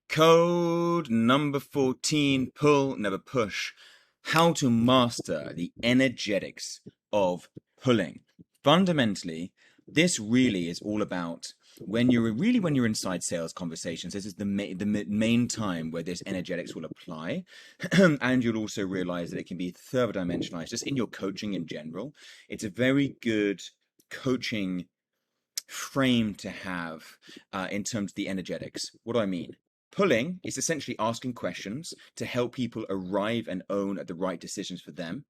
Code number 14, pull, never push. How to master the energetics of pulling. Fundamentally, this really is all about when you're inside sales conversations. This is the main time where this energetics will apply. And you'll also realize that it can be further dimensionalized just in your coaching in general. It's a very good coaching frame to have in terms of the energetics. What do I mean? Pulling is essentially asking questions to help people arrive and own at the right decisions for them.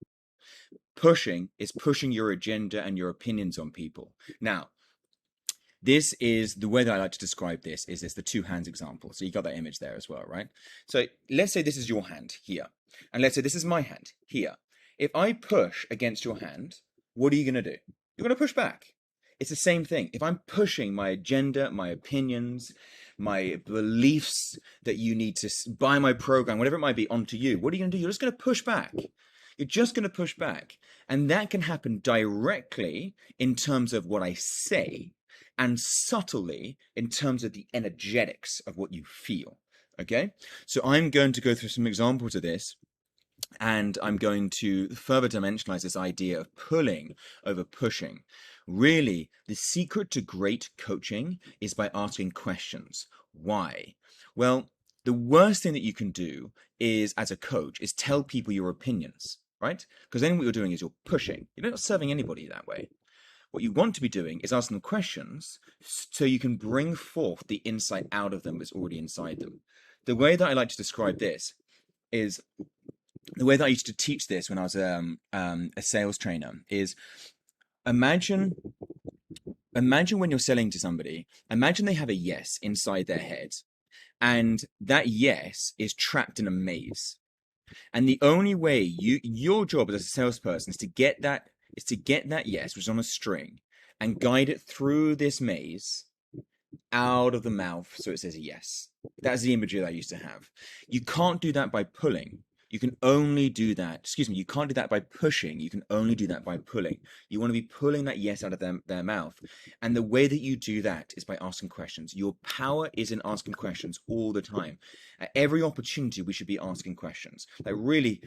Pushing is pushing your agenda and your opinions on people. Now, this is the way that I like to describe this is the two hands example. So you got that image there as well, right? So let's say this is your hand here, and let's say this is my hand here. If I push against your hand, what are you going to do? You're going to push back. It's the same thing. If I'm pushing my agenda, my opinions, my beliefs that you need to buy my program, whatever it might be, onto you, what are you going to do? You're just going to push back. You're just going to push back. And that can happen directly in terms of what I say and subtly in terms of the energetics of what you feel. Okay? So I'm going to go through some examples of this. And I'm going to further dimensionalize this idea of pulling over pushing. Really, the secret to great coaching is by asking questions. Why? Well, the worst thing that you can do is, as a coach, is tell people your opinions, right? Because then what you're doing is you're pushing. You're not serving anybody that way. What you want to be doing is asking them questions so you can bring forth the insight out of them that's already inside them. The way that I like to describe this is the way that I used to teach this when I was a sales trainer is imagine when you're selling to somebody, imagine they have a yes inside their head, and that yes is trapped in a maze. And the only way your job as a salesperson is to get that yes, which is on a string, and guide it through this maze out of the mouth so it says yes. That's the imagery that I used to have. You can't do that by pulling. You can only do that, you can't do that by pushing. You can only do that by pulling. You want to be pulling that yes out of their mouth. And the way that you do that is by asking questions. Your power is in asking questions all the time. At every opportunity, we should be asking questions. Like really,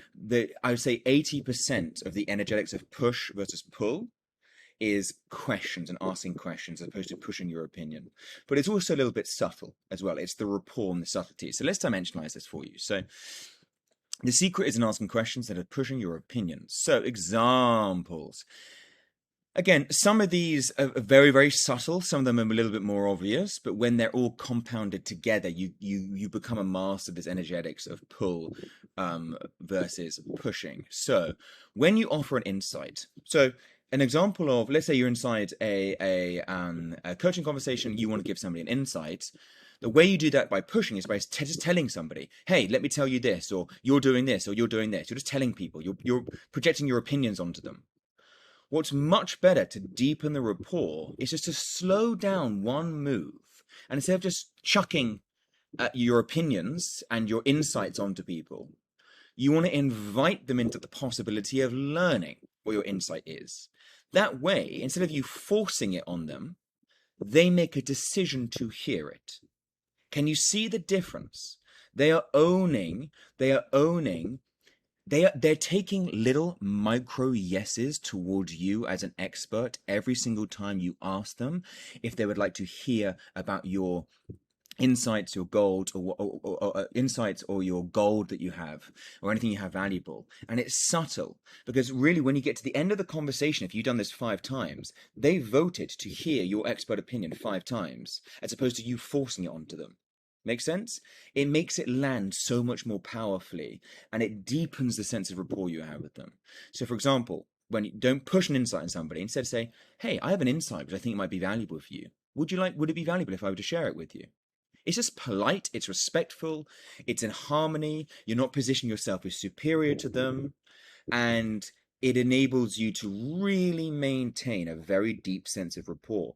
I would say 80% of the energetics of push versus pull is questions and asking questions as opposed to pushing your opinion. But it's also a little bit subtle as well. It's the rapport and the subtlety. So let's dimensionalize this for you. So the secret is in asking questions that are pushing your opinions. So examples. Again, some of these are very, very subtle. Some of them are a little bit more obvious, but when they're all compounded together, you become a master of this energetics of pull versus pushing. So when you offer an insight, so an example of, let's say you're inside a coaching conversation, you want to give somebody an insight. The way you do that by pushing is by just telling somebody, hey, let me tell you this, or you're doing this, or you're doing this. You're just telling people, you're projecting your opinions onto them. What's much better to deepen the rapport is just to slow down one move. And instead of just chucking your opinions and your insights onto people, you want to invite them into the possibility of learning what your insight is. That way, instead of you forcing it on them, they make a decision to hear it. Can you see the difference? They're taking little micro yeses towards you as an expert every single time you ask them if they would like to hear about your insights, your gold, or insights, or your gold that you have, or anything you have valuable. And it's subtle because really, when you get to the end of the conversation, if you've done this 5 times, they voted to hear your expert opinion 5 times, as opposed to you forcing it onto them. Make sense? It makes it land so much more powerfully, and it deepens the sense of rapport you have with them. So, for example, when you don't push an insight on somebody, instead say, hey, I have an insight which I think might be valuable for you. Would it be valuable if I were to share it with you? It's just polite, it's respectful, it's in harmony, you're not positioning yourself as superior to them, and it enables you to really maintain a very deep sense of rapport.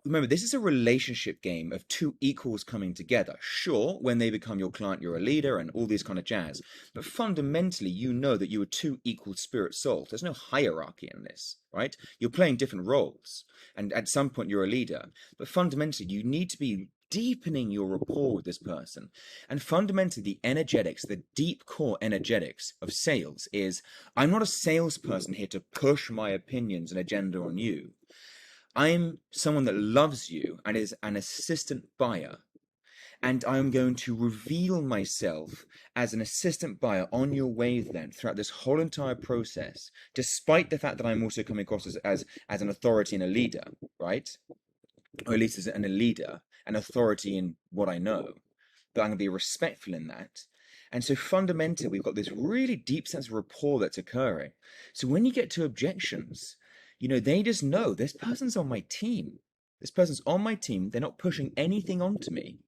Remember, this is a relationship game of 2 equals coming together. Sure, when they become your client, you're a leader and all these kind of jazz. But fundamentally, you know that you are 2 equal spirit souls. There's no hierarchy in this, right? You're playing different roles. And at some point, you're a leader. But fundamentally, you need to be deepening your rapport with this person. And fundamentally, the energetics, the deep core energetics of sales is, I'm not a salesperson here to push my opinions and agenda on you. I'm someone that loves you and is an assistant buyer. And I'm going to reveal myself as an assistant buyer on your wavelength throughout this whole entire process, despite the fact that I'm also coming across as an authority and a leader, right? Or at least as a leader, an authority in what I know. But I'm going to be respectful in that. And so fundamentally, we've got this really deep sense of rapport that's occurring. So when you get to objections, they just know this person's on my team. This person's on my team. They're not pushing anything onto me.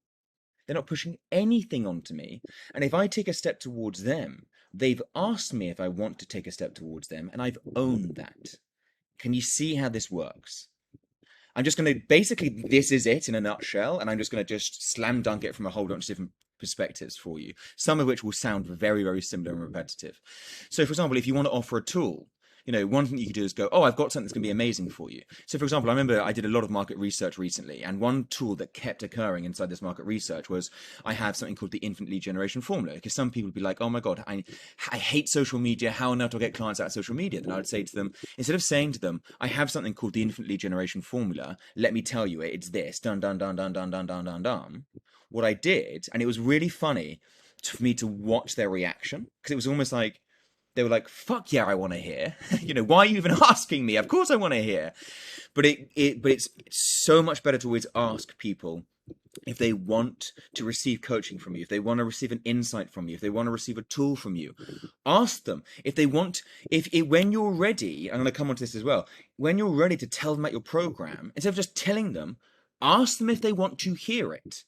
They're not pushing anything onto me. And if I take a step towards them, they've asked me if I want to take a step towards them, and I've owned that. Can you see how this works? I'm just going to, basically, this is it in a nutshell, and I'm just going to just slam dunk it from a whole bunch of different perspectives for you, some of which will sound very, very similar and repetitive. So, for example, if you want to offer a tool, one thing you could do is go, oh, I've got something that's going to be amazing for you. So, for example, I remember I did a lot of market research recently, and one tool that kept occurring inside this market research was I have something called the infinite lead generation formula. Because some people would be like, oh my God, I hate social media. How on earth do I get clients out of social media? Then I would say to them, instead of saying to them, I have something called the infinite lead generation formula, let me tell you it, it's this, dun, dun, dun, dun, dun, dun, dun, dun, dun. What I did, and it was really funny for me to watch their reaction, because it was almost like, they were like, fuck yeah, I want to hear. Why are you even asking me? Of course I want to hear. But it's so much better to always ask people if they want to receive coaching from you, if they want to receive an insight from you, if they want to receive a tool from you. Ask them if they want, when you're ready, I'm going to come on to this as well, when you're ready to tell them about your program, instead of just telling them, ask them if they want to hear it.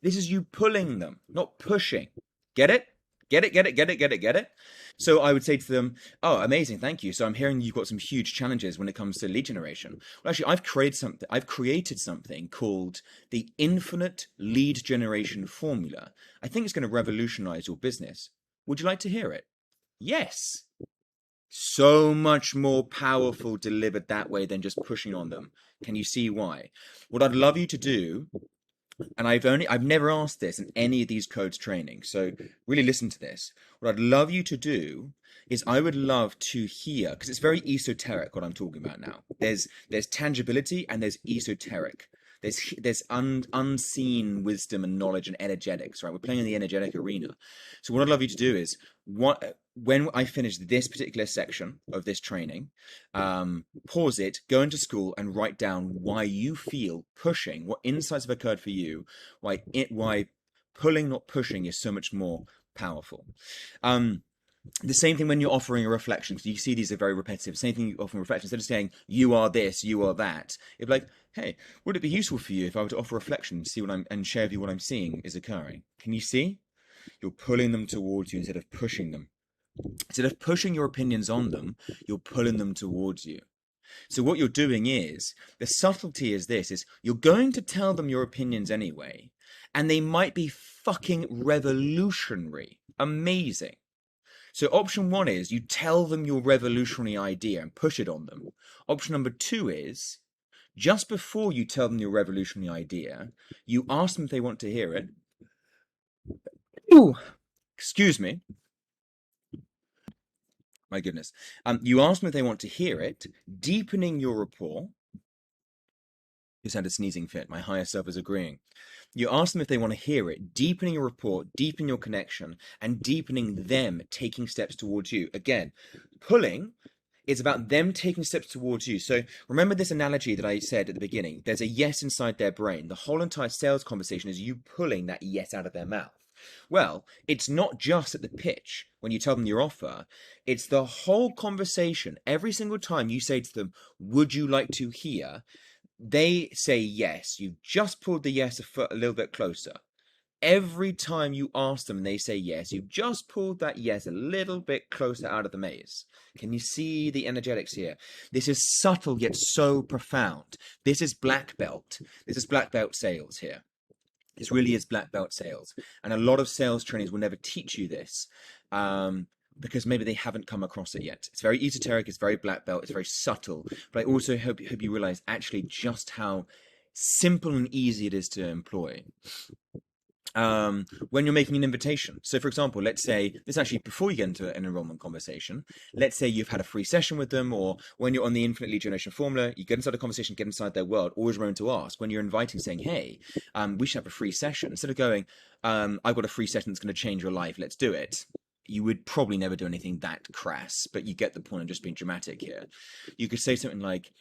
This is you pulling them, not pushing. Get it? Get it, get it, get it, get it, get it? So I would say to them, oh, amazing, thank you. So I'm hearing you've got some huge challenges when it comes to lead generation. Well, actually, I've created something called the infinite lead generation formula. I think it's going to revolutionize your business. Would you like to hear it? Yes. So much more powerful delivered that way than just pushing on them. Can you see why? What I'd love you to do, and I've never asked this in any of these codes training, so really listen to this. What I'd love you to do is I would love to hear, because it's very esoteric what I'm talking about now. There's tangibility and there's esoteric. There's unseen wisdom and knowledge and energetics, right? We're playing in the energetic arena. So what I'd love you to do is, when I finish this particular section of this training, pause it, go into school and write down why you feel pushing, what insights have occurred for you, why pulling, not pushing, is so much more powerful. The same thing when you're offering a reflection, because you see these are very repetitive. Same thing you offer a reflection. Instead of saying, you are this, you are that, it'd be like, hey, would it be useful for you if I were to offer a reflection, and share with you what I'm seeing is occurring? Can you see? You're pulling them towards you instead of pushing them. Instead of pushing your opinions on them, you're pulling them towards you. So what you're doing is, the subtlety is this, is you're going to tell them your opinions anyway, and they might be fucking revolutionary, amazing. So option one is you tell them your revolutionary idea and push it on them. Option number two is, just before you tell them your revolutionary idea, you ask them if they want to hear it. Ooh, excuse me. My goodness. You ask them if they want to hear it, deepening your rapport. Just had a sneezing fit. My higher self is agreeing. You ask them if they want to hear it, deepening your rapport, deepening your connection, and deepening them taking steps towards you. Again, pulling is about them taking steps towards you. So remember this analogy that I said at the beginning. There's a yes inside their brain. The whole entire sales conversation is you pulling that yes out of their mouth. Well, it's not just at the pitch when you tell them your offer. It's the whole conversation. Every single time you say to them, would you like to hear? They say yes. You've just pulled the yes a little bit closer. Every time you ask them and they say yes, you've just pulled that yes a little bit closer out of the maze. Can you see the energetics here? This is subtle yet so profound. This is black belt. This is black belt sales here. This really is black belt sales. And a lot of sales trainings will never teach you this because maybe they haven't come across it yet. It's very esoteric, it's very black belt, it's very subtle. But I also hope you realize actually just how simple and easy it is to employ. When you're making an invitation. So, for example, let's say this actually before you get into an enrollment conversation, let's say you've had a free session with them, or when you're on the infinite lead generation formula, you get inside a conversation, get inside their world. Always remember to ask when you're inviting, saying, "Hey, we should have a free session." Instead of going, "I've got a free session that's going to change your life. Let's do it." You would probably never do anything that crass, but you get the point. I'm just being dramatic here. You could say something like,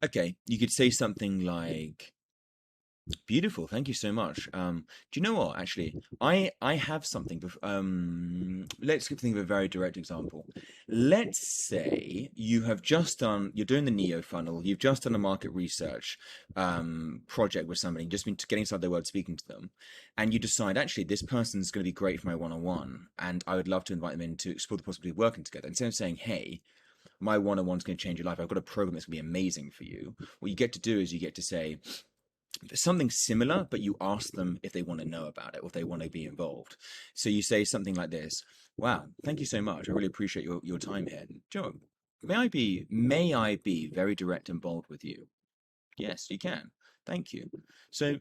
"Okay," you could say something like. Beautiful. Thank you so much. Do you know what? Actually, I have something. Let's think of a very direct example. Let's say you're doing the Neo funnel. You've just done a market research project with somebody, just been getting inside their world, speaking to them, and you decide actually this person's going to be great for my one-on-one, and I would love to invite them in to explore the possibility of working together. Instead of saying, "Hey, my one-on-one's going to change your life. I've got a program that's going to be amazing for you." What you get to do is you get to say something similar, but you ask them if they want to know about it or if they want to be involved. So you say something like this: "Wow, thank you so much. I really appreciate your time here. Joe, may I be very direct and bold with you?" "Yes, you can. Thank you." So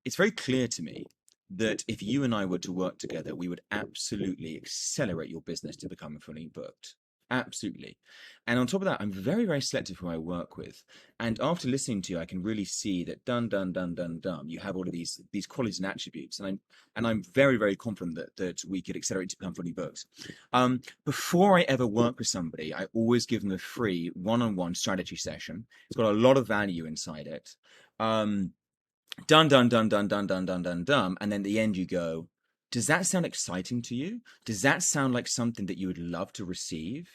it's very clear to me that if you and I were to work together, we would absolutely accelerate your business to become fully booked. Absolutely. And on top of that, I'm very, very selective who I work with. And after listening to you, I can really see that you have all of these qualities and attributes. And I'm very, very confident that we could accelerate to become fully booked. Before I ever work with somebody, I always give them a free one-on-one strategy session. It's got a lot of value inside it. Done, done, done, done, done, done, done, done, done. And then at the end you go, "Does that sound exciting to you? Does that sound like something that you would love to receive?"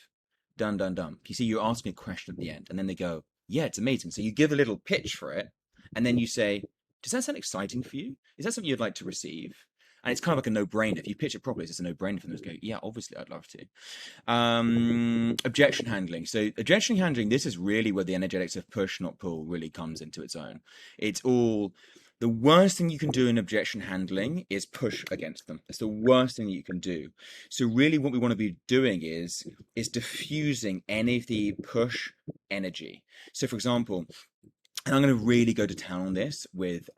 Done, done, done. You see, you ask me a question at the end, and then they go, "Yeah, it's amazing." So you give a little pitch for it, and then you say, "Does that sound exciting for you? Is that something you'd like to receive?" And it's kind of like a no-brainer. If you pitch it properly, it's just a no-brainer for them to go, "Yeah, obviously I'd love to." Objection handling. So objection handling, this is really where the energetics of push, not pull, really comes into its own. It's all the worst thing you can do in objection handling is push against them. It's the worst thing you can do. So really what we want to be doing is diffusing any of the push energy. So for example, and I'm going to really go to town on this with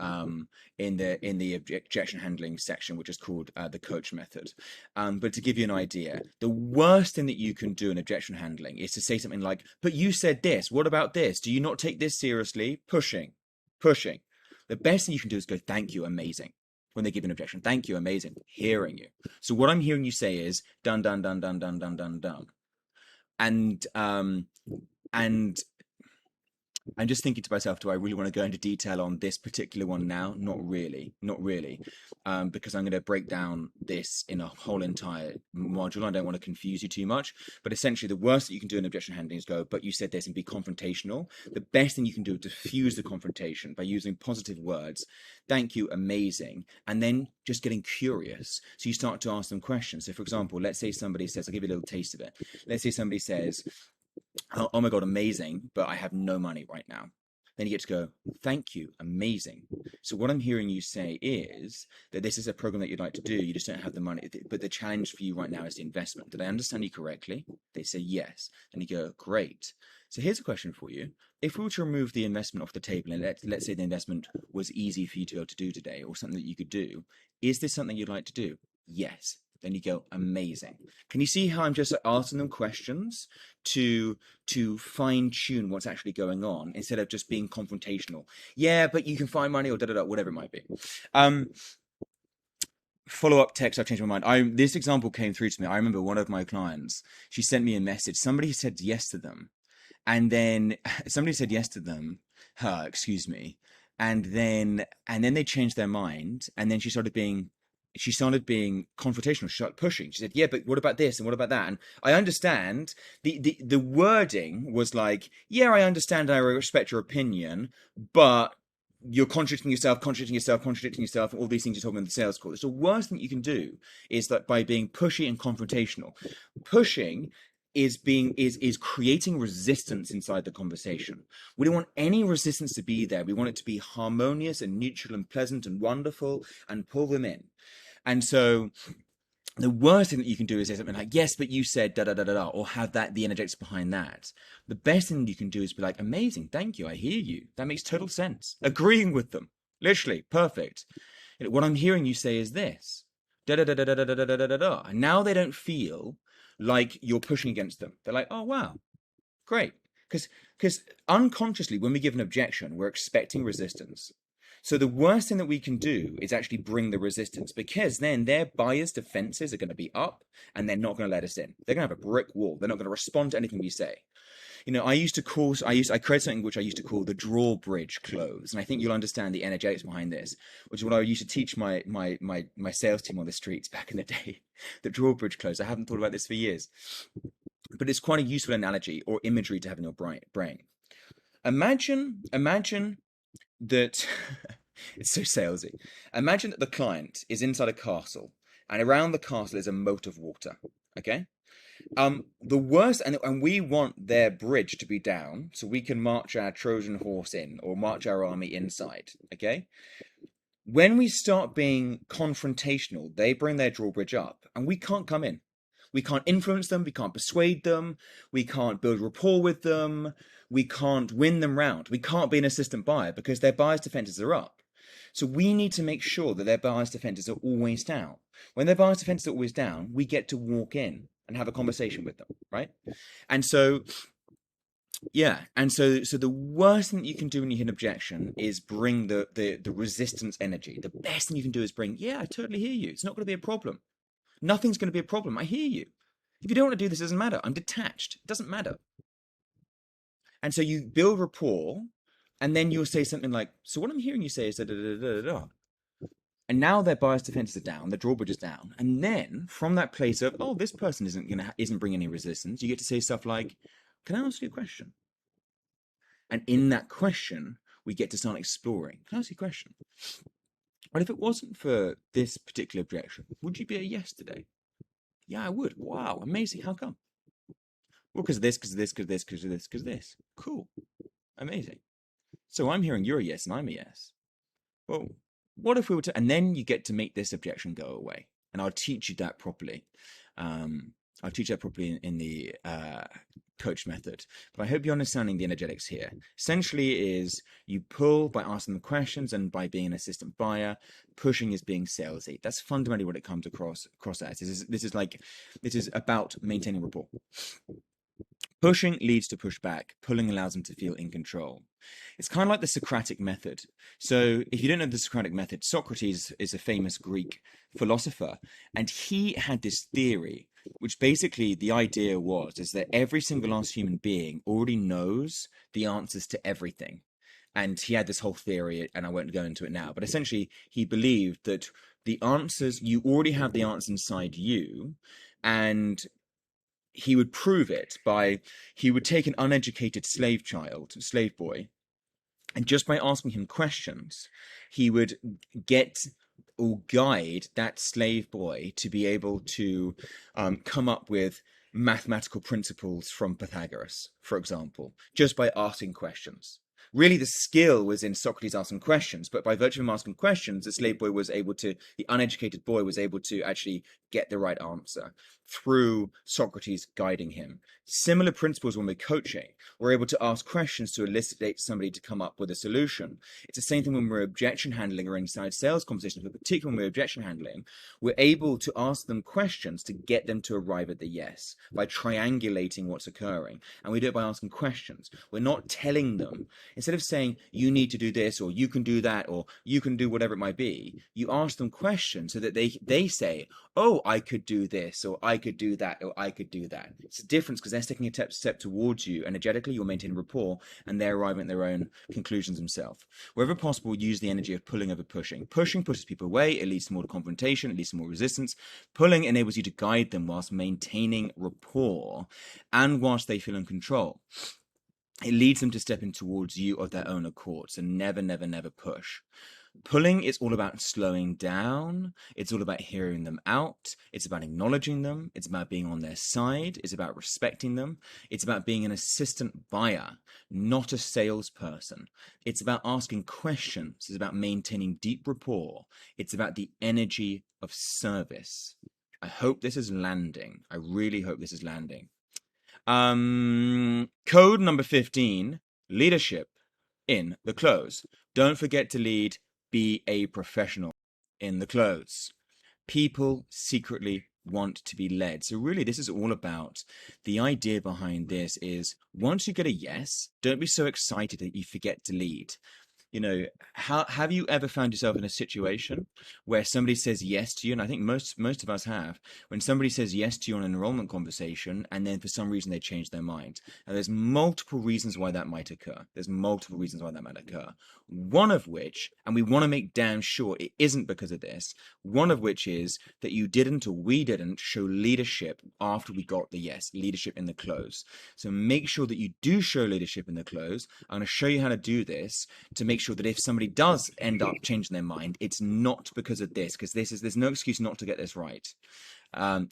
in the objection handling section, which is called the coach method. But to give you an idea, the worst thing that you can do in objection handling is to say something like, "But you said this. What about this? Do you not take this seriously?" Pushing, pushing. The best thing you can do is go, "Thank you, amazing." When they give an objection, "Thank you, amazing, hearing you." So what I'm hearing you say is done, done, done, done, done, done, done, done, and I'm just thinking to myself, do I really want to go into detail on this particular one now? Not really, not really, because I'm going to break down this in a whole entire module. I don't want to confuse you too much, but essentially the worst that you can do in objection handling is go, "But you said this," and be confrontational. The best thing you can do is diffuse the confrontation by using positive words. "Thank you, amazing," and then just getting curious. So you start to ask them questions. So for example, let's say somebody says, I'll give you a little taste of it. Let's say somebody says, "Oh my God, amazing, but I have no money right now." Then you get to go, "Thank you, amazing." So what I'm hearing you say is that this is a program that you'd like to do. You just don't have the money, but the challenge for you right now is the investment. Did I understand you correctly? They say yes. And you go, "Great." So here's a question for you. If we were to remove the investment off the table, and let's say the investment was easy for you to be able to do today, or something that you could do, is this something you'd like to do? Yes. Then you go, "Amazing." Can you see how I'm just asking them questions to fine tune what's actually going on instead of just being confrontational? "Yeah, but you can find money," or da da da, whatever it might be. Follow up text. I've changed my mind. This example came through to me. I remember one of my clients. She sent me a message. Somebody said yes to them, and then somebody said yes to them. Excuse me, and then they changed their mind, and then she started being confrontational. She started pushing. She said, "Yeah, but what about this and what about that?" And I understand the wording was like, "Yeah, I understand. I respect your opinion, but you're contradicting yourself, contradicting yourself, contradicting yourself, and all these things you're talking about in the sales call." It's the worst thing you can do is that by being pushy and confrontational. Pushing is creating resistance inside the conversation. We don't want any resistance to be there. We want it to be harmonious and neutral and pleasant and wonderful and pull them in. And so The worst thing that you can do is say something like, yes, but you said da da da da da, or have that the energetics behind that. The best thing you can do is be like, amazing, thank you, I hear you. That makes total sense. Agreeing with them. Literally, perfect. What I'm hearing you say is this. Da da da da da da da da da da da. And now they don't feel like you're pushing against them. They're like, oh wow, great. Because unconsciously, when we give an objection, we're expecting resistance. So the worst thing that we can do is actually bring the resistance, because then their biased defenses are going to be up and they're not going to let us in. They're going to have a brick wall. They're not going to respond to anything we say. I created something which I used to call the drawbridge close, and I think you'll understand the energetics behind this, which is what I used to teach my sales team on the streets back in the day. The drawbridge close. I haven't thought about this for years, but it's quite a useful analogy or imagery to have in your brain. Imagine that it's so salesy. Imagine that the client is inside a castle, and around the castle is a moat of water. Okay. The worst, and we want their bridge to be down so we can march our Trojan horse in or march our army inside. Okay. When we start being confrontational, they bring their drawbridge up, and we can't come in. We can't influence them. We can't persuade them. We can't build rapport with them. We can't win them round. We can't be an assistant buyer because their buyer's defenses are up. So we need to make sure that their buyer's defenses are always down. When their buyer's defenses are always down, we get to walk in and have a conversation with them, right? And so, yeah, and so the worst thing that you can do when you hit an objection is bring the resistance energy. The best thing you can do is bring, yeah, I totally hear you. It's not going to be a problem. Nothing's going to be a problem. I hear you. If you don't want to do this, it doesn't matter. I'm detached. It doesn't matter. And so you build rapport, and then you'll say something like, so what I'm hearing you say is da da da da da. And now their bias defenses are down, their drawbridge is down. And then from that place of, oh, this person isn't bringing any resistance, you get to say stuff like, can I ask you a question? And in that question, we get to start exploring. Can I ask you a question? But if it wasn't for this particular objection, would you be a yes today? Yeah, I would. Wow, amazing. How come? Well, because of this, because of this, because of this, because of this, because of this. Cool. Amazing. So I'm hearing you're a yes and I'm a yes. Well, what if we were to, and then you get to make this objection go away. And I'll teach you that properly. I'll teach that properly in the coach method. But I hope you're understanding the energetics here. Essentially is you pull by asking the questions and by being an assistant buyer. Pushing is being salesy. That's fundamentally what it comes across as. This is about maintaining rapport. Pushing leads to pushback. Pulling allows them to feel in control. It's kind of like the Socratic method. So if you don't know the Socratic method, Socrates is a famous Greek philosopher, and he had this theory, which basically the idea is that every single last human being already knows the answers to everything. And he had this whole theory, and I won't go into it now, but essentially he believed that the answers, you already have the answers inside you, and he would prove it by, he would take an uneducated slave boy, and just by asking him questions, he would get or guide that slave boy to be able to come up with mathematical principles from Pythagoras, for example, just by asking questions. Really, the skill was in Socrates asking questions, but by virtue of him asking questions, the uneducated boy was able to actually get the right answer through Socrates guiding him. Similar principles when we're coaching. We're able to ask questions to elicit somebody to come up with a solution. It's the same thing when we're objection handling or inside sales conversations, but particularly when we're objection handling, we're able to ask them questions to get them to arrive at the yes by triangulating what's occurring. And we do it by asking questions. We're not telling them, instead of saying, you need to do this, or you can do that, or you can do whatever it might be, you ask them questions so that they say, oh, I could do this, or I could do that, or I could do that. It's a difference because they're taking a step towards you. Energetically, you're maintaining rapport, and they're arriving at their own conclusions themselves. Wherever possible, use the energy of pulling over pushing. Pushing pushes people away. It leads to more confrontation. It leads to more resistance. Pulling enables you to guide them whilst maintaining rapport and whilst they feel in control. It leads them to step in towards you of their own accord. So never, never, never push. Pulling is all about slowing down. It's all about hearing them out. It's about acknowledging them. It's about being on their side. It's about respecting them. It's about being an assistant buyer, not a salesperson. It's about asking questions. It's about maintaining deep rapport. It's about the energy of service. I hope this is landing. I really hope this is landing. Code number 15, leadership in the close. Don't forget to lead, be a professional in the close. People secretly want to be led. So really this is all about the idea behind this is once you get a yes, don't be so excited that you forget to lead. You know, how have you ever found yourself in a situation where somebody says yes to you? And I think most of us have, when somebody says yes to you on an enrollment conversation, and then for some reason they change their mind. And there's multiple reasons why that might occur. There's multiple reasons why that might occur. One of which, and we want to make damn sure it isn't because of this, one of which is that you didn't or we didn't show leadership after we got the yes, leadership in the close. So make sure that you do show leadership in the close. I'm going to show you how to do this to make sure that if somebody does end up changing their mind, it's not because of this, because there's no excuse not to get this right.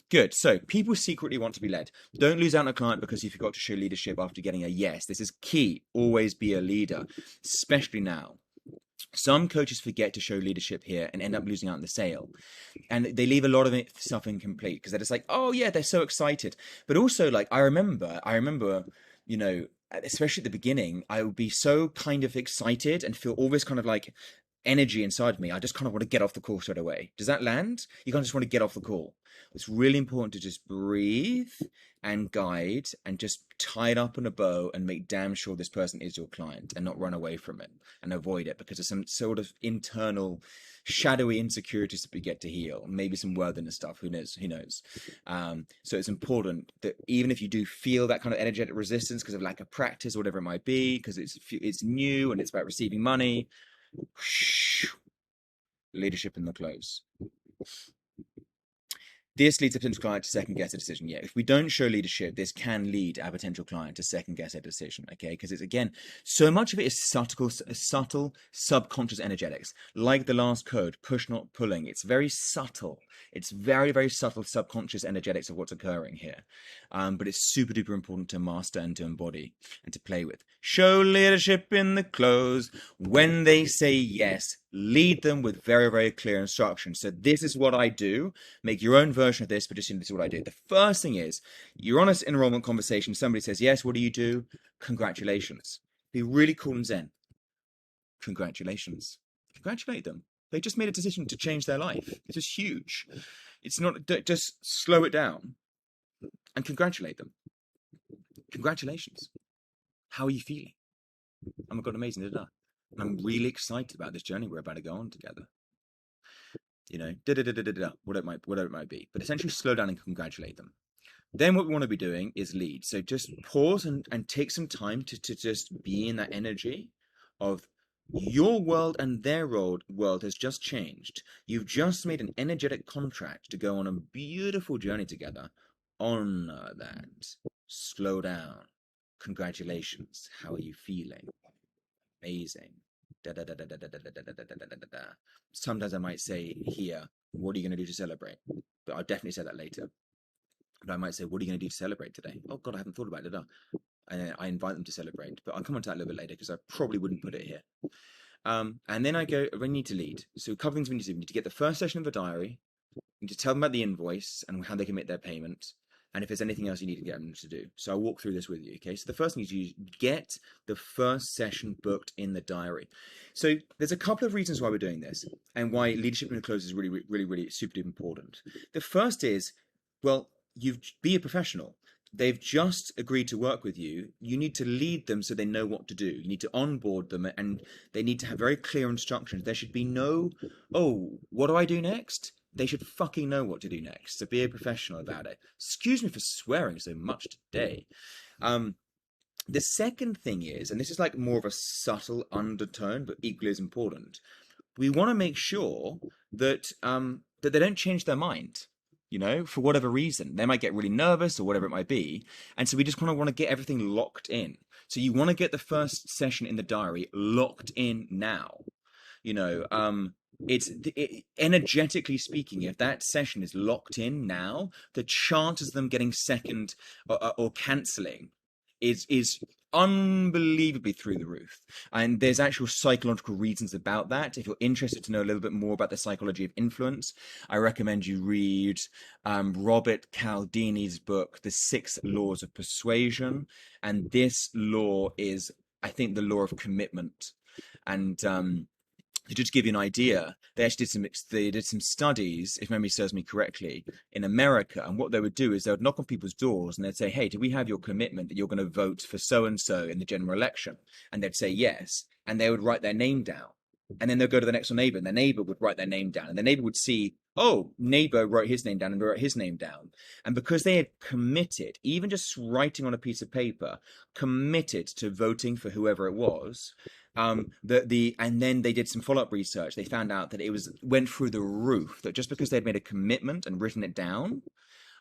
Good. So people secretly want to be led. Don't lose out on a client because you forgot to show leadership after getting a yes. This is key. Always be a leader, especially now. Some coaches forget to show leadership here and end up losing out on the sale. And they leave a lot of it stuff incomplete because they're just like, oh yeah, they're so excited. But also like, I remember, you know, especially at the beginning, I would be so kind of excited and feel all this kind of like energy inside me. I just kind of want to get off the call straight away. Does that land? You kind of just want to get off the call. It's really important to just breathe and guide and just tie it up in a bow and make damn sure this person is your client and not run away from it and avoid it because there's some sort of internal shadowy insecurities that we get to heal, maybe some worthiness stuff, who knows. So it's important that even if you do feel that kind of energetic resistance because of lack of practice or whatever it might be, because it's new and it's about receiving money, leadership in the close. This leads a potential client to second guess a decision. Yeah, if we don't show leadership, this can lead a potential client to second guess a decision. Okay, because it's again, so much of it is subtle, subconscious energetics. Like the last code, push not pulling. It's very subtle. It's very, very subtle subconscious energetics of what's occurring here. But it's super duper important to master and to embody and to play with. Show leadership in the close. When they say yes, lead them with very, very clear instructions. So this is what I do. Make your own version of this, but just this is what I do. The first thing is, you're on an enrollment conversation. Somebody says, yes, what do you do? Congratulations. Be really cool and zen. Congratulations. Congratulate them. They just made a decision to change their life. It's just huge. It's not, just slow it down and congratulate them. Congratulations. How are you feeling? Oh my God, amazing, didn't I? I'm really excited about this journey we're about to go on together. You know, whatever it might be. But essentially slow down and congratulate them. Then what we want to be doing is lead. So just pause and take some time to just be in that energy of your world and their world has just changed. You've just made an energetic contract to go on a beautiful journey together. Honor that. Slow down. Congratulations. How are you feeling? Amazing. Sometimes I might say here, what are you going to do to celebrate? But I'll definitely say that later. But I might say, what are you going to do to celebrate today? Oh God, I haven't thought about it, did I? And I invite them to celebrate, but I'll come on to that a little bit later because I probably wouldn't put it here. And then I go, we need to lead. So a couple things we need to do. We need to get the first session of the diary. We need to tell them about the invoice and how they can make their payment. And if there's anything else you need to get them to do. So I'll walk through this with you, okay? So the first thing is you get the first session booked in the diary. So there's a couple of reasons why we're doing this and why leadership in the close is really super important. The first is, well, be a professional. They've just agreed to work with you. You need to lead them so they know what to do. You need to onboard them and they need to have very clear instructions. There should be no, oh, what do I do next? They should fucking know what to do next. So be a professional about it. Excuse me for swearing so much today. The second thing is, and this is like more of a subtle undertone, but equally as important. We want to make sure that that they don't change their mind. You know, for whatever reason, they might get really nervous or whatever it might be. And so we just kind of want to get everything locked in. So you want to get the first session in the diary locked in now. You know, energetically speaking, if that session is locked in now, the chances of them getting second or cancelling is unbelievably through the roof. And there's actual psychological reasons about that. If you're interested to know a little bit more about the psychology of influence, I recommend you read Robert Cialdini's book, The Six Laws of Persuasion. And this law is, I think, the law of commitment. And to just give you an idea, they did some studies, if memory serves me correctly, in America. And what they would do is they would knock on people's doors and they'd say, "Hey, do we have your commitment that you're going to vote for so and so in the general election?" And they'd say yes, and they would write their name down. And then they'll go to the next door neighbor, and their neighbor would write their name down, and the neighbor would see, oh, neighbor wrote his name down and wrote his name down. And because they had committed, even just writing on a piece of paper, committed to voting for whoever it was, and then they did some follow-up research. They found out that went through the roof, that just because they'd made a commitment and written it down,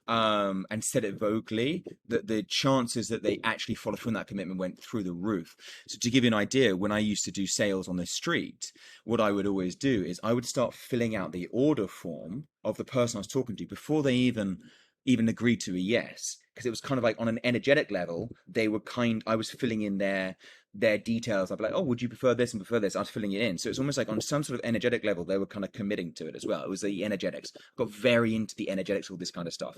and said it vocally, that the chances that they actually follow through on that commitment went through the roof. So to give you an idea, when I used to do sales on the street, what I would always do is I would start filling out the order form of the person I was talking to before they even agreed to a yes, because it was kind of like on an energetic level, I was filling in their details. I'd be like, oh, would you prefer this and prefer this? I was filling it in. So it's almost like on some sort of energetic level, they were kind of committing to it as well. It was the energetics. Got very into the energetics, all this kind of stuff,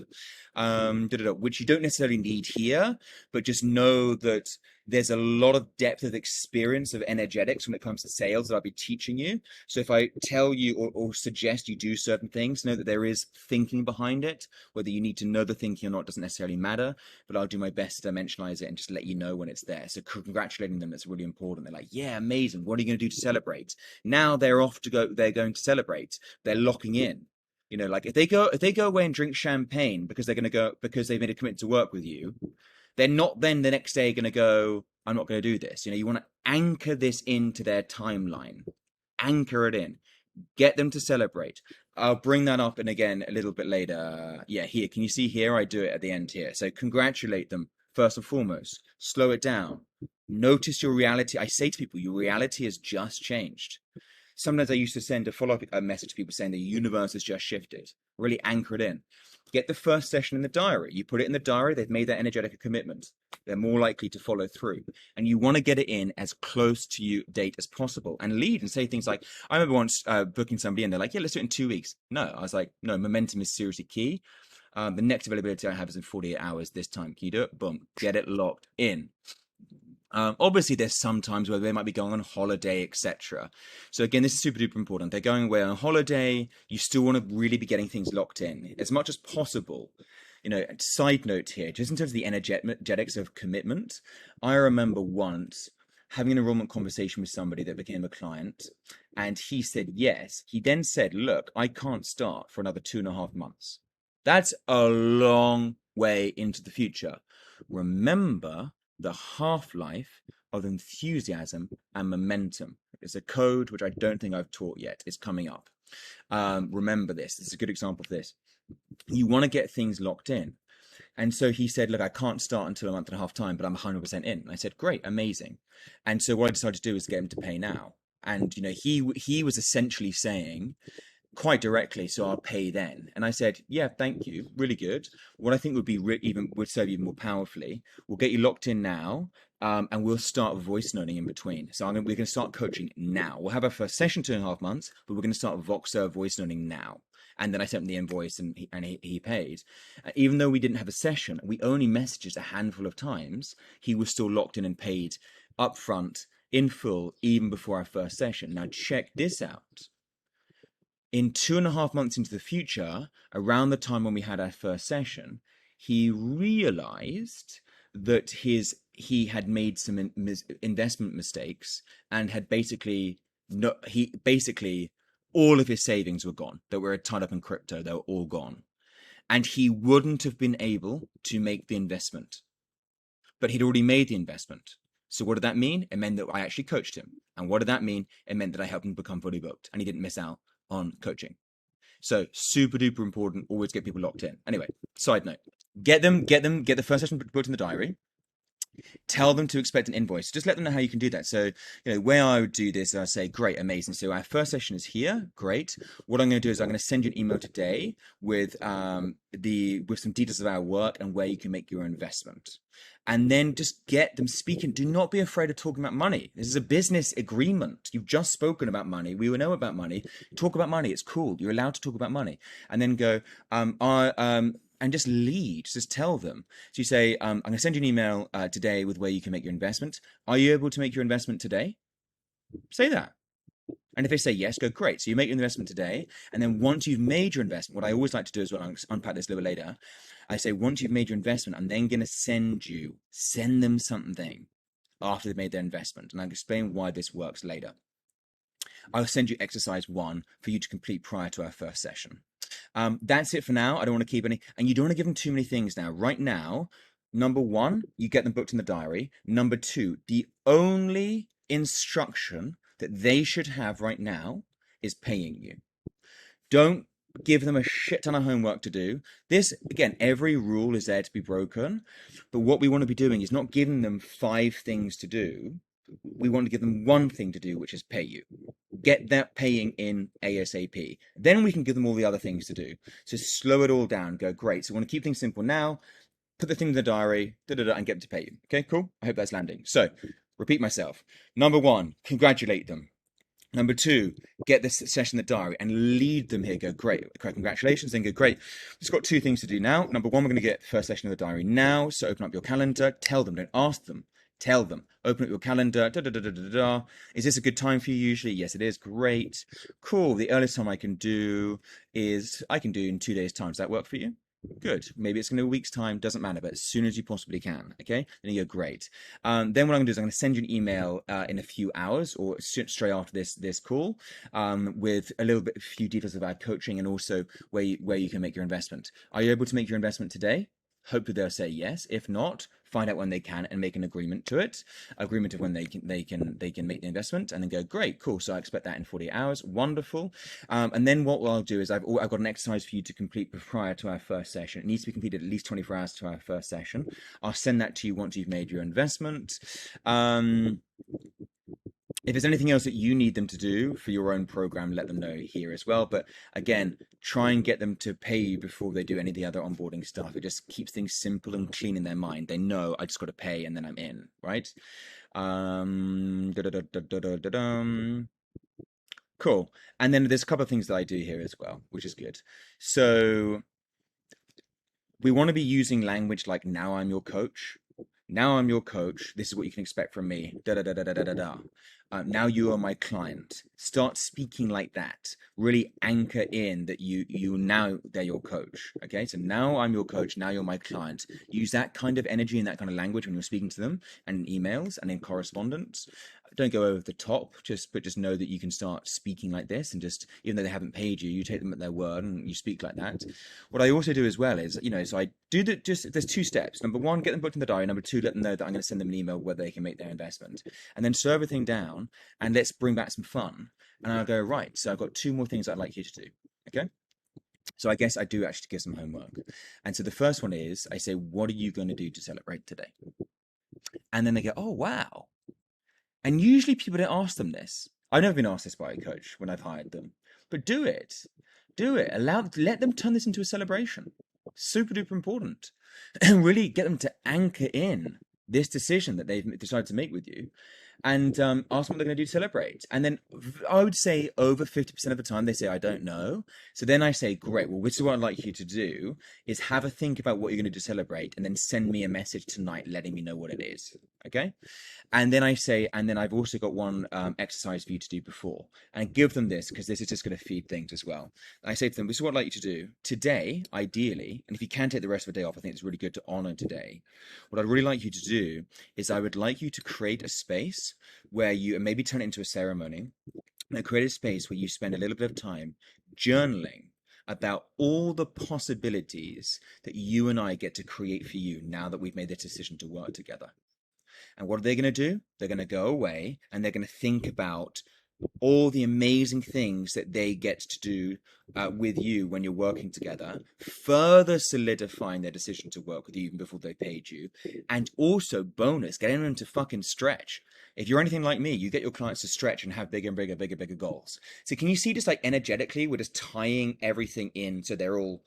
which you don't necessarily need here, but just know that there's a lot of depth of experience of energetics when it comes to sales that I'll be teaching you. So if I tell you or suggest you do certain things, know that there is thinking behind it. Whether you need to know the thinking or not doesn't necessarily matter, but I'll do my best to dimensionalize it and just let you know when it's there. So congratulating them, that's really important. They're like, yeah, amazing. What are you going to do to celebrate? Now they're off to go. They're going to celebrate. They're locking in. You know, like if they go away and drink champagne because they've made a commitment to work with you, they're not then the next day going to go, I'm not going to do this. You know, you want to anchor this into their timeline, anchor it in, get them to celebrate. I'll bring that up and again a little bit later. Yeah, here, can you see here? I do it at the end here. So congratulate them first and foremost. Slow it down. Notice your reality. I say to people, your reality has just changed. Sometimes I used to send a follow-up message to people saying the universe has just shifted. Really anchor it in. Get the first session in the diary. You put it in the diary, they've made that energetic commitment. They're more likely to follow through. And you want to get it in as close to your date as possible and lead and say things like, I remember once booking somebody and they're like, yeah, let's do it in 2 weeks. No, I was like, no, momentum is seriously key. The next availability I have is in 48 hours this time. Can you do it? Boom. Get it locked in. Obviously, there's some times where they might be going on holiday, etc. So again, this is super duper important. They're going away on holiday. You still want to really be getting things locked in as much as possible. You know, side note here, just in terms of the energetics of commitment, I remember once having an enrollment conversation with somebody that became a client, and he said yes. He then said, look, I can't start for another 2.5 months. That's a long way into the future. Remember the half-life of enthusiasm and momentum. It's a code which I don't think I've taught yet. It's coming up. Remember this. This is a good example of this. You want to get things locked in. And so he said, look, I can't start until a month and a half time, but I'm 100% in. And I said, great, amazing. And so what I decided to do was get him to pay now. And, you know, he was essentially saying, quite directly, so I'll pay then. And I said, yeah, thank you, really good. What I think would be would serve you even more powerfully, we'll get you locked in now, and we'll start voice noting in between. So we're going to start coaching now. We'll have our first session 2.5 months, but we're going to start Voxer voice noting now. And then I sent him the invoice and he paid. Even though we didn't have a session, we only messaged a handful of times, he was still locked in and paid upfront in full, even before our first session. Now check this out. In 2.5 months into the future, around the time when we had our first session, he realized that he had made some investment mistakes and had basically all of his savings were gone, that were tied up in crypto. They were all gone, and he wouldn't have been able to make the investment, but he'd already made the investment. So what did that mean? It meant that I actually coached him. And what did that mean? It meant that I helped him become fully booked, and he didn't miss out on coaching. So super duper important. Always get people locked in. Anyway, side note, get the first session booked in the diary. Tell them to expect an invoice. Just let them know how you can do that. So, where I would do this, I say, great, amazing. So our first session is here. Great. What I'm going to do is I'm going to send you an email today with with some details of our work and where you can make your investment. And then just get them speaking. Do not be afraid of talking about money. This is a business agreement. You've just spoken about money. We will know about money. Talk about money. It's cool. You're allowed to talk about money. And then go, and just lead, just tell them. So you say, I'm going to send you an email today with where you can make your investment. Are you able to make your investment today? Say that. And if they say yes, go great. So you make your investment today. And then once you've made your investment, what I always like to do is, well, I'll unpack this a little later. I say, once you've made your investment, I'm then going to send them something after they've made their investment. And I'll explain why this works later. I'll send you exercise 1 for you to complete prior to our first session. That's it for now. I don't want to keep any, and you don't want to give them too many things now. Right now, number 1, you get them booked in the diary. Number 2, the only instruction that they should have right now is paying you. Don't give them a shit ton of homework to do. This, again, every rule is there to be broken. But what we want to be doing is not giving them 5 things to do. We want to give them 1 thing to do, which is pay you. Get that paying in ASAP. Then we can give them all the other things to do. So slow it all down. Go, great. So we want to keep things simple now. Put the thing in the diary, and get them to pay you. Okay, cool. I hope that's landing. So repeat myself. Number 1, congratulate them. Number 2, get this session in the diary and lead them here. Go, great, congratulations. Then go, great. We've got 2 things to do now. Number 1, we're going to get first session in the diary now. So open up your calendar. Tell them, don't ask them. Tell them, open up your calendar. Is this a good time for you usually? Yes, it is. Great. Cool. The earliest time I can do is in 2 days' time. Does that work for you? Good. Maybe it's going to be a week's time. Doesn't matter, but as soon as you possibly can. Okay. Then you go, great. Then what I'm going to do is I'm going to send you an email in a few hours or straight after this call with a few details of our coaching and also where you can make your investment. Are you able to make your investment today? Hopefully they'll say yes. If not, find out when they can and make an agreement of when they can make the investment, and then go, great, cool. So I expect that in 48 hours. Wonderful. And then what I'll do is I've got an exercise for you to complete prior to our first session. It needs to be completed at least 24 hours to our first session. I'll send that to you once you've made your investment. If there's anything else that you need them to do for your own program, let them know here as well. But again, try and get them to pay you before they do any of the other onboarding stuff. It just keeps things simple and clean in their mind. They know I just got to pay and then I'm in, right? Cool. And then there's a couple of things that I do here as well, which is good. So we want to be using language like, now I'm your coach. Now I'm your coach. This is what you can expect from me. Now you are my client. Start speaking like that. Really anchor in that they're your coach. Okay, so now I'm your coach. Now you're my client. Use that kind of energy and that kind of language when you're speaking to them and in emails and in correspondence. Don't go over the top, but just know that you can start speaking like this, and just, even though they haven't paid you, you take them at their word and you speak like that. What I also do as well is, so I do that. There's 2 steps. Number 1, get them booked in the diary. Number 2, let them know that I'm going to send them an email where they can make their investment, and then slow everything down and let's bring back some fun. And I'll go, right, so I've got 2 more things I'd like you to do. Okay. So I guess I do actually give some homework. And so the first one is, I say, what are you going to do to celebrate today? And then they go, oh, wow. And usually people don't ask them this. I've never been asked this by a coach when I've hired them. But do it. Do it. Let them turn this into a celebration. Super duper important. And really get them to anchor in this decision that they've decided to make with you, and ask them what they're going to do to celebrate. And then I would say over 50% of the time they say, I don't know. So then I say, great, well, this is what I'd like you to do, is have a think about what you're going to do to celebrate, and then send me a message tonight letting me know what it is. Okay. And then I say, and then I've also got one exercise for you to do before, and I give them this because this is just going to feed things as well. I say to them, this is what I'd like you to do today, ideally. And if you can take the rest of the day off, I think it's really good to honor today. What I'd really like you to do is I would like you to create a space where you, and maybe turn it into a ceremony, and create a space where you spend a little bit of time journaling about all the possibilities that you and I get to create for you now that we've made the decision to work together. And what are they going to do? They're going to go away and they're going to think about all the amazing things that they get to do with you when you're working together, further solidifying their decision to work with you even before they paid you, and also bonus, getting them to fucking stretch. If you're anything like me, you get your clients to stretch and have bigger and bigger goals. So can you see, just like energetically, we're just tying everything in so they're all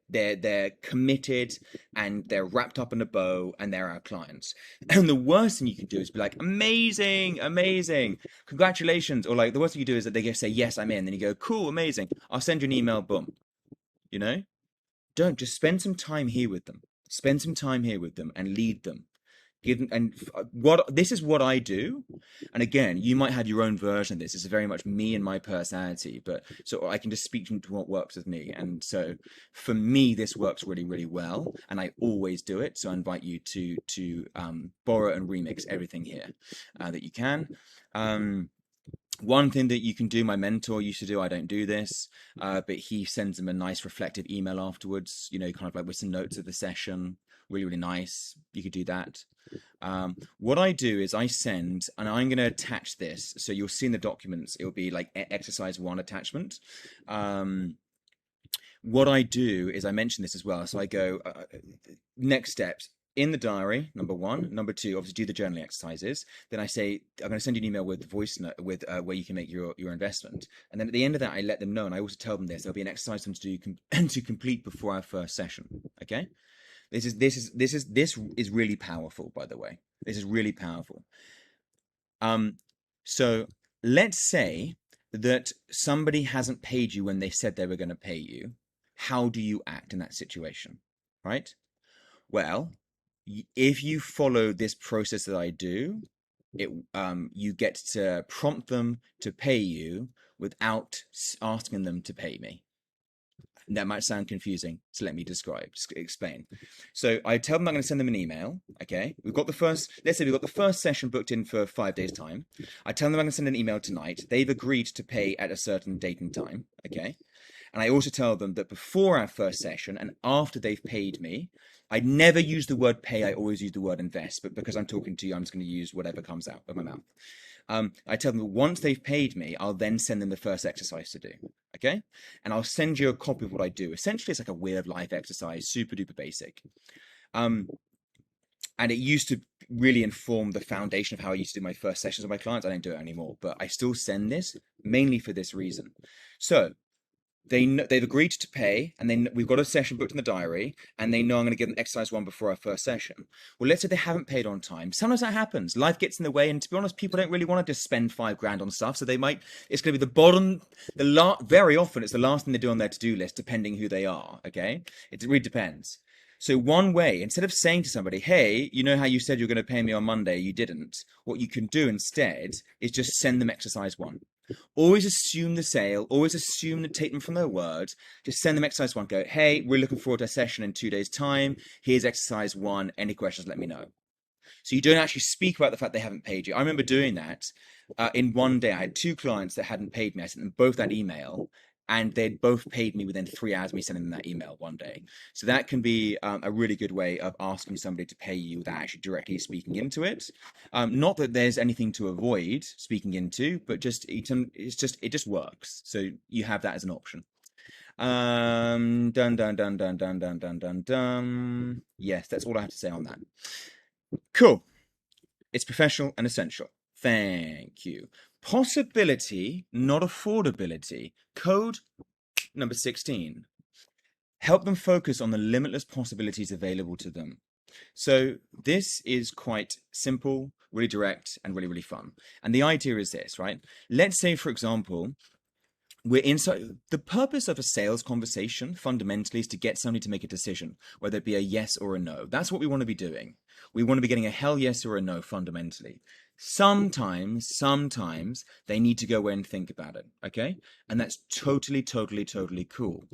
they're committed and they're wrapped up in a bow and they're our clients. And the worst thing you can do is be like, amazing, amazing, congratulations. Or like the worst thing you do is that they just say, yes, I'm in. Then you go, cool, amazing. I'll send you an email, boom. You know? Don't, just spend some time here with them. Spend some time here with them and lead them. Give them, and what this is what I do. And again, you might have your own version of this. It's very much me and my personality, but so I can just speak to what works with me. And so for me, this works really, really well, and I always do it. So I invite you to borrow and remix everything here that you can. One thing that you can do, my mentor used to do, I don't do this, but he sends them a nice reflective email afterwards, you know, kind of like with some notes of the session. Really, really nice. You could do that. What I do is I send, and I'm going to attach this. So you'll see in the documents, it will be like exercise 1 attachment. What I do is I mention this as well. So I go, next steps. In the diary, number 1. Number 2, obviously do the journaling exercises. Then I say, I'm going to send you an email with the voice note, with where you can make your investment. And then at the end of that, I let them know, and I also tell them this. There'll be an exercise for them to do to complete before our first session. Okay, this is really powerful. By the way, this is really powerful. So let's say that somebody hasn't paid you when they said they were going to pay you. How do you act in that situation, right? Well, if you follow this process that I do, you get to prompt them to pay you without asking them to pay me. And that might sound confusing, so let me explain. So I tell them I'm going to send them an email. Okay, let's say we've got the first session booked in for 5 days time. I tell them I'm going to send an email tonight. They've agreed to pay at a certain date and time. Okay, and I also tell them that before our first session and after they've paid me, I never use the word pay, I always use the word invest, but because I'm talking to you, I'm just going to use whatever comes out of my mouth. I tell them that once they've paid me, I'll then send them the first exercise to do, okay? And I'll send you a copy of what I do. Essentially, it's like a Wheel of Life exercise, super duper basic. And it used to really inform the foundation of how I used to do my first sessions with my clients. I don't do it anymore, but I still send this mainly for this reason. So they've agreed to pay, and then we've got a session booked in the diary, and they know I'm going to give them exercise 1 before our first session. Well, let's say they haven't paid on time. Sometimes that happens. Life gets in the way, and to be honest, people don't really want to just spend $5,000 on stuff, so it's going to be very often it's the last thing they do on their to-do list, depending who they are, okay? It really depends. So one way, instead of saying to somebody, hey, you know how you said you're going to pay me on Monday, you didn't, what you can do instead is just send them exercise 1. Always assume the sale, always take them from their word. Just send them exercise 1. Go, hey, we're looking forward to a session in 2 days' time. Here's exercise 1. Any questions, let me know. So you don't actually speak about the fact they haven't paid you. I remember doing that in one day. I had 2 clients that hadn't paid me. I sent them both that email, and they'd both paid me within 3 hours of me sending them that email one day. So that can be a really good way of asking somebody to pay you without actually directly speaking into it. Not that there's anything to avoid speaking into, but it just works. So you have that as an option. Dun dun dun dun dun dun dun dun dun. Yes, that's all I have to say on that. Cool. It's professional and essential. Thank you. Possibility, not affordability. Code number 16. Help them focus on the limitless possibilities available to them. So this is quite simple, really direct, and really, really fun. And the idea is this, right? Let's say, for example, we're inside. The purpose of a sales conversation fundamentally is to get somebody to make a decision, whether it be a yes or a no. That's what we want to be doing. We want to be getting a hell yes or a no fundamentally. Sometimes they need to go away and think about it, okay? And that's totally cool.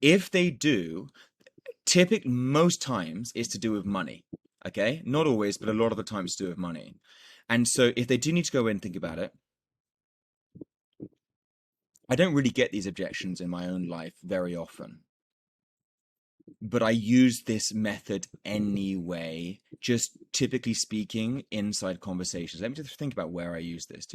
If they do, most times it's to do with money, okay? Not always, but a lot of the time it's to do with money. And so if they do need to go away and think about it, I don't really get these objections in my own life very often, but I use this method anyway, just typically speaking inside conversations. Let me just think about where I use this.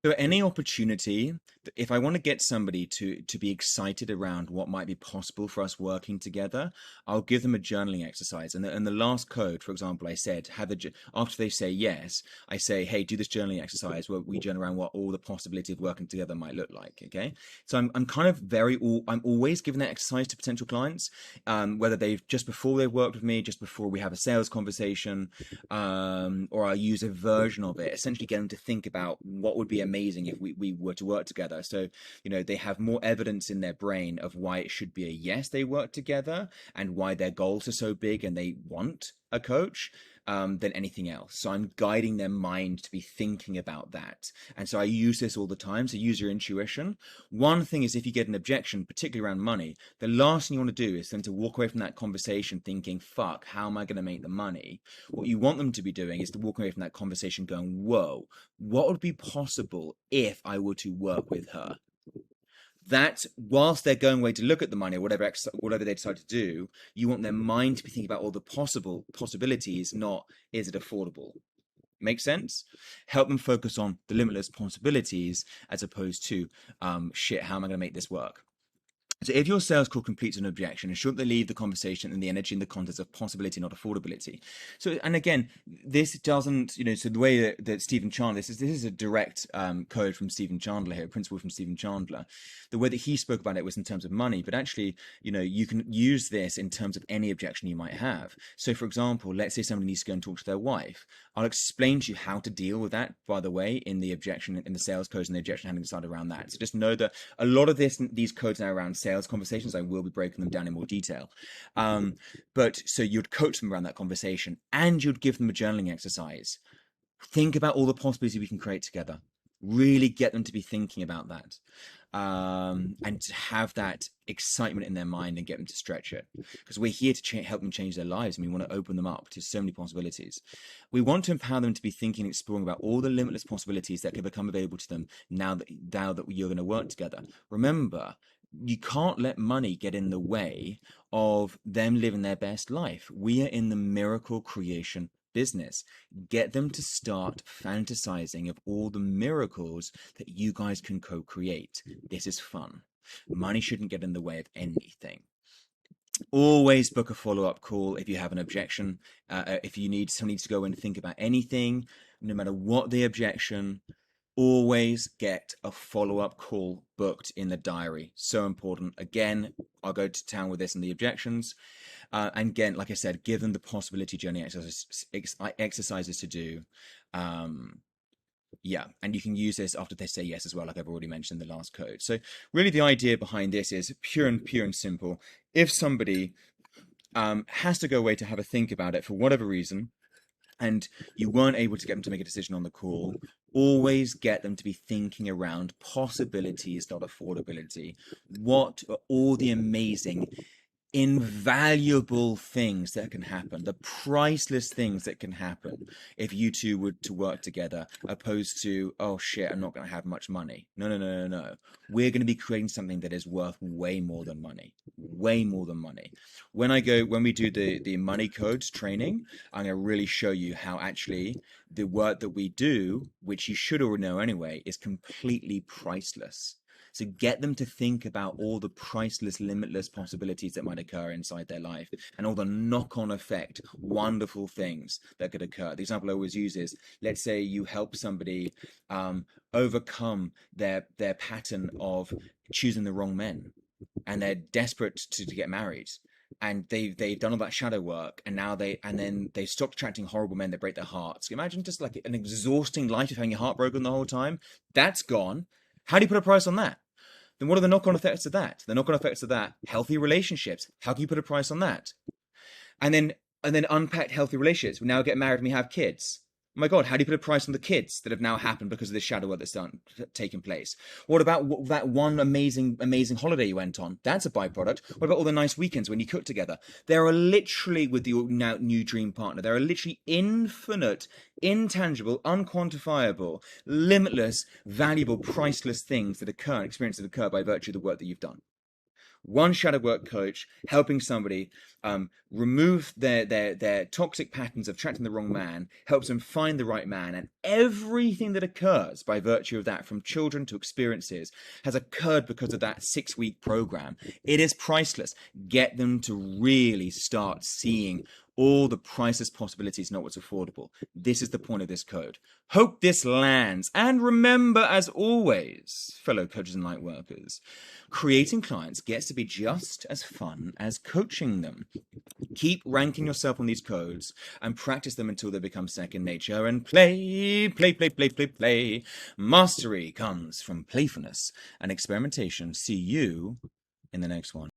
So any opportunity, if I want to get somebody to be excited around what might be possible for us working together, I'll give them a journaling exercise. And the last code, for example, I said, after they say yes, I say, hey, do this journaling exercise where we journal around what all the possibility of working together might look like. Okay. So I'm kind of I'm always giving that exercise to potential clients, whether they've just before they've worked with me, just before we have a sales conversation, or I use a version of it, essentially get them to think about what would be amazing if we were to work together. So, they have more evidence in their brain of why it should be a yes, they work together, and why their goals are so big and they want a coach, than anything else. So I'm guiding their mind to be thinking about that. And so I use this all the time. So use your intuition. One thing is, if you get an objection, particularly around money, the last thing you want to do is them to walk away from that conversation thinking, fuck, how am I going to make the money? What you want them to be doing is to walk away from that conversation going, whoa, what would be possible if I were to work with her? That whilst they're going away to look at the money or whatever they decide to do, you want their mind to be thinking about all the possible possibilities, not is it affordable. Make sense? Help them focus on the limitless possibilities as opposed to shit, how am I going to make this work? So if your sales call completes an objection, ensure that they leave the conversation and the energy in the context of possibility, not affordability. So, and again, this doesn't, so the way that Stephen Chandler, this is a direct code from Stephen Chandler here, a principle from Stephen Chandler. The way that he spoke about it was in terms of money, but actually, you can use this in terms of any objection you might have. So for example, let's say somebody needs to go and talk to their wife. I'll explain to you how to deal with that, by the way, in the objection, in the sales codes and the objection handling side around that. So just know that a lot of these codes now around sales conversations, I will be breaking them down in more detail. But so you'd coach them around that conversation and you'd give them a journaling exercise. Think about all the possibilities we can create together. Really get them to be thinking about that. And to have that excitement in their mind and get them to stretch it, because we're here to help them change their lives, and we want to open them up to so many possibilities. We want to empower them to be thinking and exploring about all the limitless possibilities that can become available to them now that you're going to work together. Remember, you can't let money get in the way of them living their best life. We are in the miracle creation business. Get them to start fantasizing of all the miracles that you guys can co-create. This is fun. Money shouldn't get in the way of anything. Always book a follow-up call if you have an objection. If you need somebody to go and think about anything, no matter what the objection, always get a follow-up call booked in the diary. So important. Again, I'll go to town with this and the objections. And again, like I said, give them the possibility journey exercises to do. Yeah, and you can use this after they say yes as well, like I've already mentioned in the last code. So really the idea behind this is pure and simple. If somebody has to go away to have a think about it for whatever reason, and you weren't able to get them to make a decision on the call, always get them to be thinking around possibilities, not affordability. What are all the amazing, invaluable things that can happen, the priceless things that can happen if you two were to work together, opposed to, oh shit, I'm not going to have much money. No. We're going to be creating something that is worth way more than money. Way more than money. When we do the money codes training, I'm going to really show you how actually the work that we do, which you should already know anyway, is completely priceless. So get them to think about all the priceless, limitless possibilities that might occur inside their life and all the knock-on effect, wonderful things that could occur. The example I always use is, let's say you help somebody overcome their pattern of choosing the wrong men, and they're desperate to get married. And they've done all that shadow work, and now then they stop attracting horrible men that break their hearts. Imagine just like an exhausting life of having your heart broken the whole time. That's gone. How do you put a price on that? Then what are the knock-on effects of that? The knock-on effects of that, healthy relationships. How can you put a price on that? And then unpacked healthy relationships. We now get married and we have kids. Oh my God, how do you put a price on the kids that have now happened because of this shadow work that's taken place? What about that one amazing holiday you went on? That's a byproduct. What about all the nice weekends when you cook together? There are literally, with your now new dream partner, there are literally infinite, intangible, unquantifiable, limitless, valuable, priceless things that occur, experiences that occur by virtue of the work that you've done. one shadow work coach helping somebody remove their toxic patterns of attracting the wrong man, helps them find the right man, and everything that occurs by virtue of that, from children to experiences, has occurred because of that 6-week program. It is priceless. Get them to really start seeing all the priceless possibilities, not what's affordable. This is the point of this code. Hope this lands. And remember, as always, fellow coaches and light workers, creating clients gets to be just as fun as coaching them. Keep ranking yourself on these codes and practice them until they become second nature. And play, play, play, play, play, play. Mastery comes from playfulness and experimentation. See you in the next one.